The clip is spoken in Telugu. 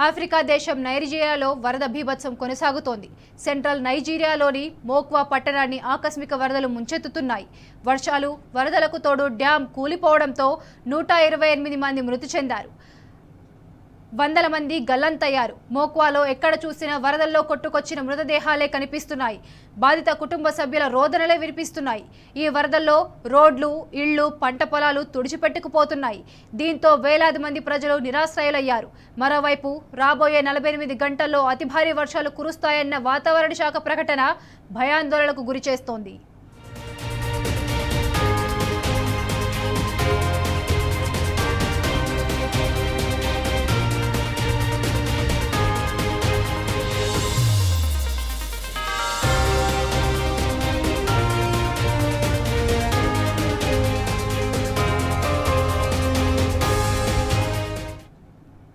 ఆఫ్రికా దేశం నైజీరియాలో వరద బీభత్సం కొనసాగుతోంది. సెంట్రల్ నైజీరియాలోని మోక్వా పట్టణాన్ని ఆకస్మిక వరదలు ముంచెత్తుతున్నాయి. వర్షాలు, వరదలకు తోడు డ్యాం కూలిపోవడంతో 128 మంది మృతి చెందారు. వందల మంది గల్లంతయ్యారు. మోక్వాలో ఎక్కడ చూసినా వరదల్లో కొట్టుకొచ్చిన మృతదేహాలే కనిపిస్తున్నాయి. బాధిత కుటుంబ సభ్యుల రోదనలే వినిపిస్తున్నాయి. ఈ వరదల్లో రోడ్లు, ఇళ్లు, పంట పొలాలు తుడిచిపెట్టుకుపోతున్నాయి. దీంతో వేలాది మంది ప్రజలు నిరాశ్రయులయ్యారు. మరోవైపు రాబోయే 48 గంటల్లో అతి భారీ వర్షాలు కురుస్తాయన్న వాతావరణ శాఖ ప్రకటన భయాందోళనకు గురిచేస్తోంది.